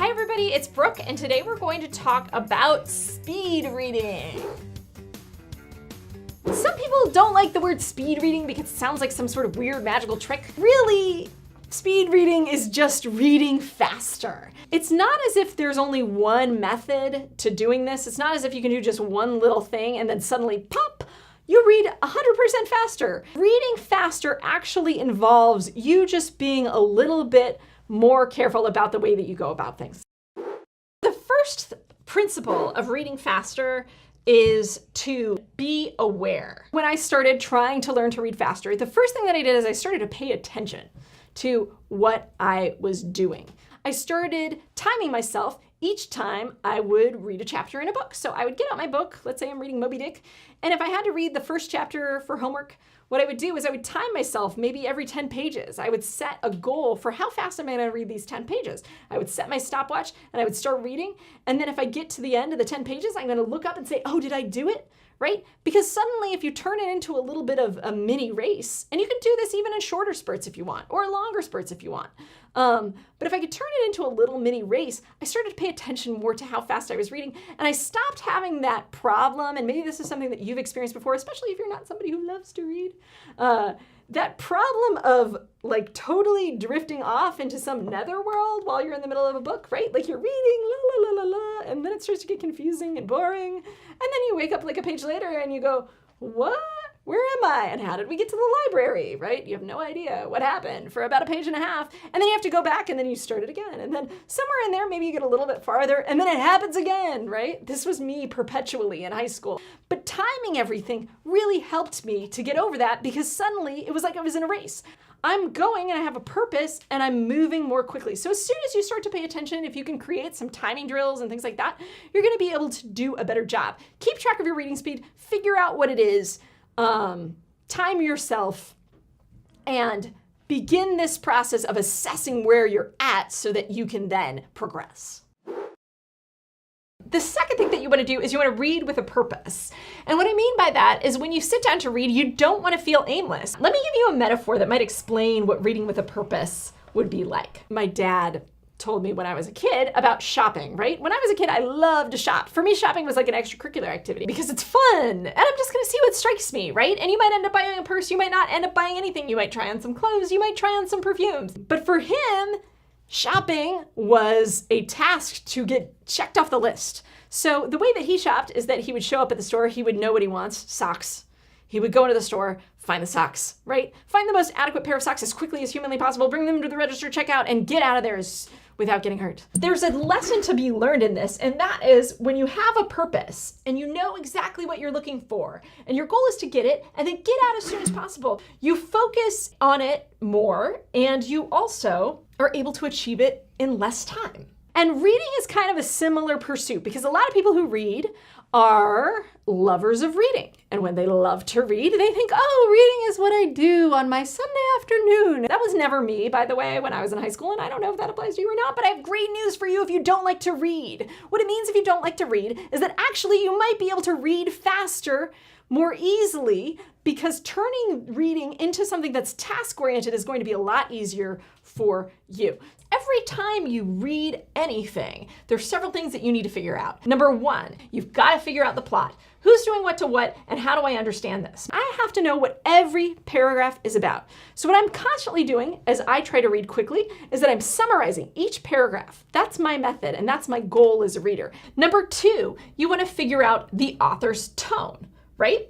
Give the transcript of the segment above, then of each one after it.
Hi everybody, it's Brooke, and today we're going to talk about speed reading. Some people don't like the word speed reading because it sounds like some sort of weird magical trick. Really, speed reading is just reading faster. It's not as if there's only one method to doing this. It's not as if you can do just one little thing and then suddenly pop, you read 100% faster. Reading faster actually involves you just being a little bit more careful about the way that you go about things. The first principle of reading faster is to be aware. When I started trying to learn to read faster, the first thing that I did is I started to pay attention to what I was doing. I started timing myself each time I would read a chapter in a book. So I would get out my book, let's say I'm reading Moby Dick, and if I had to read the first chapter for homework, what I would do is I would time myself maybe every 10 pages. I would set a goal for how fast am I going to read these 10 pages. I would set my stopwatch and I would start reading. And then if I get to the end of the 10 pages, I'm going to look up and say, oh, did I do it? Right? Because suddenly if you turn it into a little bit of a mini race, and you can do this even in shorter spurts if you want, or longer spurts if you want. But if I could turn it into a little mini race, I started to pay attention more to how fast I was reading, and I stopped having that problem, and maybe this is something that you've experienced before, especially if you're not somebody who loves to read, that problem of like totally drifting off into some netherworld while you're in the middle of a book, right? Like you're reading, la la la la la, and then it starts to get confusing and boring, and then you wake up like a page later and you go, what? Where am I? And how did we get to the library, right? You have no idea what happened for about a page and a half. And then you have to go back and then you start it again. And then somewhere in there, maybe you get a little bit farther and then it happens again, right? This was me perpetually in high school. But timing everything really helped me to get over that because suddenly it was like I was in a race. I'm going and I have a purpose and I'm moving more quickly. So as soon as you start to pay attention, if you can create some timing drills and things like that, you're going to be able to do a better job. Keep track of your reading speed, figure out what it is, time yourself, and begin this process of assessing where you're at so that you can then progress. The second thing that you want to do is you want to read with a purpose. And what I mean by that is when you sit down to read, you don't want to feel aimless. Let me give you a metaphor that might explain what reading with a purpose would be like. My dad told me when I was a kid about shopping, right? When I was a kid, I loved to shop. For me, shopping was like an extracurricular activity because it's fun and I'm just gonna see what strikes me, right? And you might end up buying a purse, you might not end up buying anything. You might try on some clothes, you might try on some perfumes. But for him, shopping was a task to get checked off the list. So the way that he shopped is that he would show up at the store, he would know what he wants, socks. He would go into the store, find the socks, right? Find the most adequate pair of socks as quickly as humanly possible, bring them to the register, check out, and get out of there without getting hurt. There's a lesson to be learned in this, and that is when you have a purpose and you know exactly what you're looking for, and your goal is to get it and then get out as soon as possible, you focus on it more, and you also are able to achieve it in less time. And reading is kind of a similar pursuit because a lot of people who read are lovers of reading. And when they love to read, they think, oh, reading is what I do on my Sunday afternoon. That was never me, by the way, when I was in high school, and I don't know if that applies to you or not, but I have great news for you if you don't like to read. What it means if you don't like to read is that actually you might be able to read faster, more easily, because turning reading into something that's task-oriented is going to be a lot easier for you. Every time you read anything, there's several things that you need to figure out. Number one, you've got to figure out the plot. Who's doing what to what, and how do I understand this? I have to know what every paragraph is about. So what I'm constantly doing as I try to read quickly is that I'm summarizing each paragraph. That's my method, and that's my goal as a reader. Number two, you want to figure out the author's tone, right?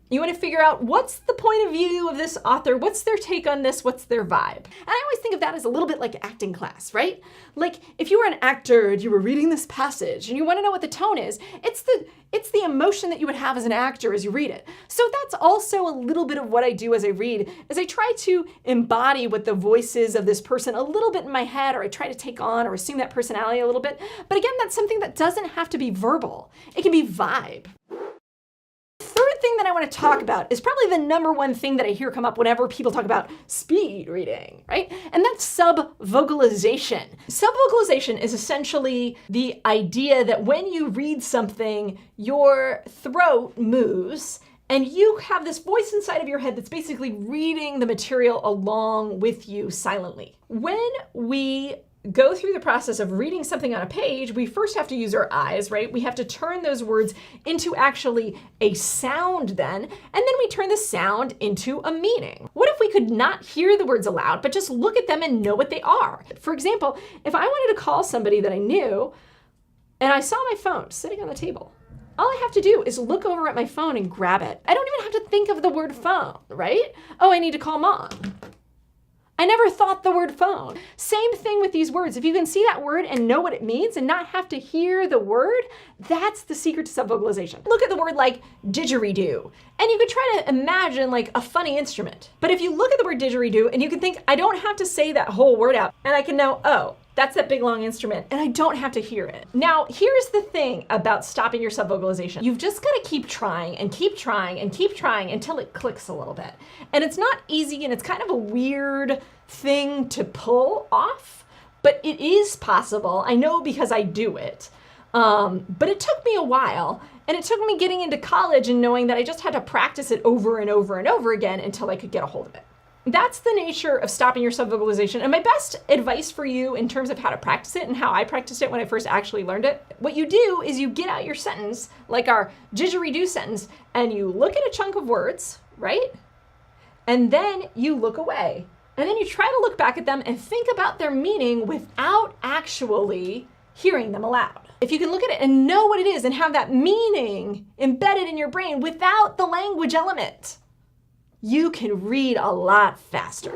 You want to figure out what's the point of view of this author, what's their take on this, what's their vibe. And I always think of that as a little bit like acting class, right? Like if you were an actor and you were reading this passage and you want to know what the tone is, it's the emotion that you would have as an actor as you read it. So that's also a little bit of what I do as I read, is I try to embody what the voice is of this person a little bit in my head, or I try to take on or assume that personality a little bit. But again, that's something that doesn't have to be verbal. It can be vibe. Thing that I want to talk about is probably the number one thing that I hear come up whenever people talk about speed reading, right? And that's subvocalization. Subvocalization is essentially the idea that when you read something, your throat moves and you have this voice inside of your head that's basically reading the material along with you silently. When we go through the process of reading something on a page, we first have to use our eyes, right? We have to turn those words into actually a sound then, and then we turn the sound into a meaning. What if we could not hear the words aloud, but just look at them and know what they are? For example, if I wanted to call somebody that I knew, and I saw my phone sitting on the table, all I have to do is look over at my phone and grab it. I don't even have to think of the word phone, right? Oh, I need to call mom. I never thought the word phone. Same thing with these words. If you can see that word and know what it means and not have to hear the word, that's the secret to subvocalization. Look at the word like didgeridoo, and you could try to imagine like a funny instrument. But if you look at the word didgeridoo and you can think, I don't have to say that whole word out, and I can know, oh, that's that big long instrument, and I don't have to hear it. Now, here's the thing about stopping your subvocalization. You've just gotta keep trying and keep trying and keep trying until it clicks a little bit. And it's not easy, and it's kind of a weird thing to pull off, but it is possible. I know because I do it. But it took me a while, and it took me getting into college and knowing that I just had to practice it over and over and over again until I could get a hold of it. That's the nature of stopping your subvocalization. And my best advice for you in terms of how to practice it and how I practiced it when I first actually learned it, what you do is you get out your sentence, like our didgeridoo sentence, and you look at a chunk of words, right? And then you look away. And then you try to look back at them and think about their meaning without actually hearing them aloud. If you can look at it and know what it is and have that meaning embedded in your brain without the language element, you can read a lot faster.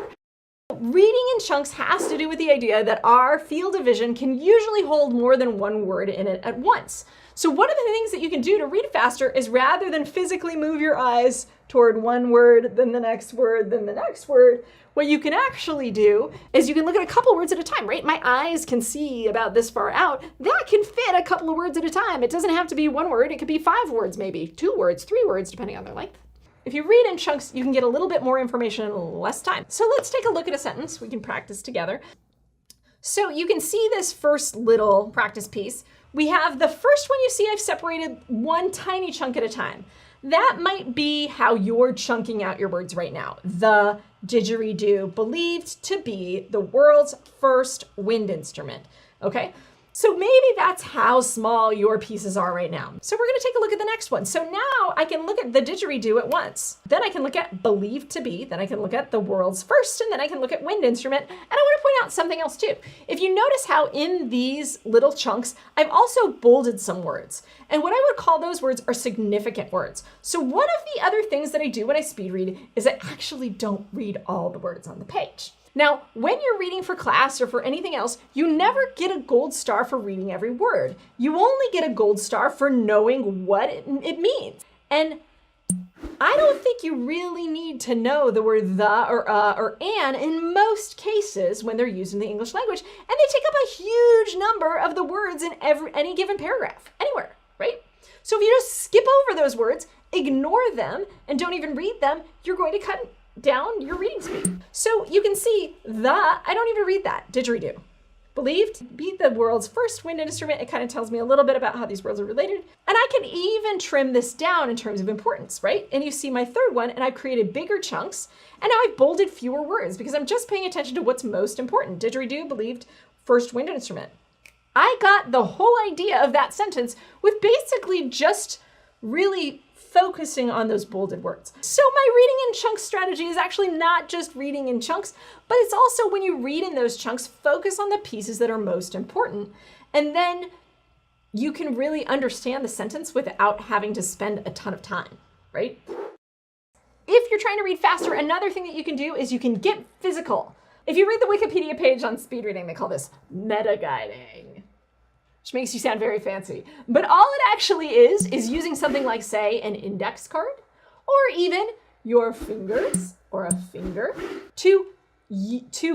Reading in chunks has to do with the idea that our field of vision can usually hold more than one word in it at once. So one of the things that you can do to read faster is rather than physically move your eyes toward one word, then the next word, then the next word, what you can actually do is you can look at a couple words at a time, right? My eyes can see about this far out. That can fit a couple of words at a time. It doesn't have to be one word. It could be 5 words, maybe 2 words, 3 words, depending on their length. If you read in chunks, you can get a little bit more information in less time. So let's take a look at a sentence. We can practice together. So you can see this first little practice piece. We have the first one you see I've separated one tiny chunk at a time. That might be how you're chunking out your words right now. The didgeridoo, believed to be the world's first wind instrument, okay? So maybe that's how small your pieces are right now. So we're gonna take a look at the next one. So now I can look at the didgeridoo at once. Then I can look at believed to be, then I can look at the world's first, and then I can look at wind instrument. And I wanna point out something else too. If you notice how in these little chunks, I've also bolded some words. And what I would call those words are significant words. So one of the other things that I do when I speed read is I actually don't read all the words on the page. Now, when you're reading for class or for anything else, you never get a gold star for reading every word. You only get a gold star for knowing what it means. And I don't think you really need to know the word the or an in most cases when they're used in the English language, and they take up a huge number of the words in any given paragraph, anywhere, right? So if you just skip over those words, ignore them, and don't even read them, you're going to cut down your reading speed. So you can see I don't even read that, didgeridoo. Believed, be the world's first wind instrument. It kind of tells me a little bit about how these words are related. And I can even trim this down in terms of importance, right? And you see my third one, and I've created bigger chunks, and now I've bolded fewer words because I'm just paying attention to what's most important. Didgeridoo, believed, first wind instrument. I got the whole idea of that sentence with basically just really focusing on those bolded words. So my reading in chunks strategy is actually not just reading in chunks, but it's also when you read in those chunks, focus on the pieces that are most important. And then you can really understand the sentence without having to spend a ton of time, right? If you're trying to read faster, another thing that you can do is you can get physical. If you read the Wikipedia page on speed reading, they call this meta-guiding, which makes you sound very fancy. But all it actually is using something like, say, an index card, or even your fingers, or a finger, to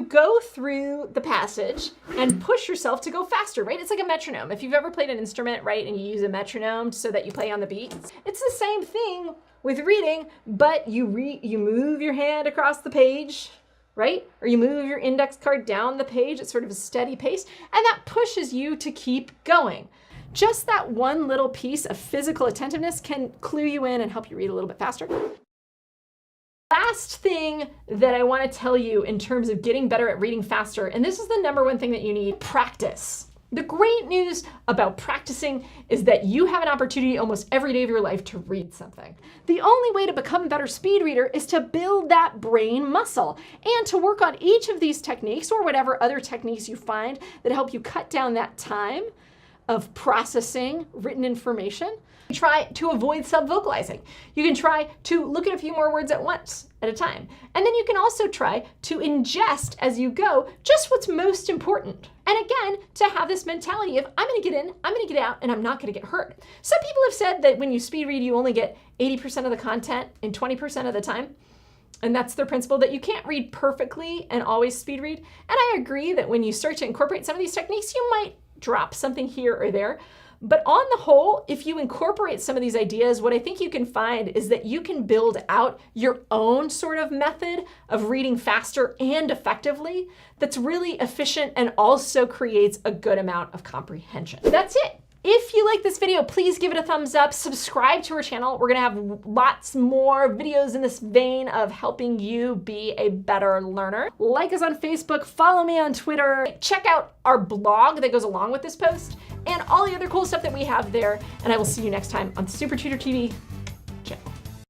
go through the passage and push yourself to go faster, right? It's like a metronome. If you've ever played an instrument, right, and you use a metronome so that you play on the beat, it's the same thing with reading, but you move your hand across the page, right? Or you move your index card down the page at sort of a steady pace, and that pushes you to keep going. Just that one little piece of physical attentiveness can clue you in and help you read a little bit faster. Last thing that I want to tell you in terms of getting better at reading faster, and this is the number one thing that you need, practice. The great news about practicing is that you have an opportunity almost every day of your life to read something. The only way to become a better speed reader is to build that brain muscle and to work on each of these techniques or whatever other techniques you find that help you cut down that time of processing written information. Try to avoid subvocalizing. You can try to look at a few more words at once at a time. And then you can also try to ingest as you go just what's most important. And again, to have this mentality of I'm gonna get in, I'm gonna get out, and I'm not gonna get hurt. Some people have said that when you speed read, you only get 80% of the content in 20% of the time. And that's their principle, that you can't read perfectly and always speed read. And I agree that when you start to incorporate some of these techniques, you might drop something here or there. But on the whole, if you incorporate some of these ideas, what I think you can find is that you can build out your own sort of method of reading faster and effectively that's really efficient and also creates a good amount of comprehension. That's it. If you like this video, please give it a thumbs up, subscribe to our channel. We're gonna have lots more videos in this vein of helping you be a better learner. Like us on Facebook, follow me on Twitter, check out our blog that goes along with this post, and all the other cool stuff that we have there. And I will see you next time on Super Tutor TV.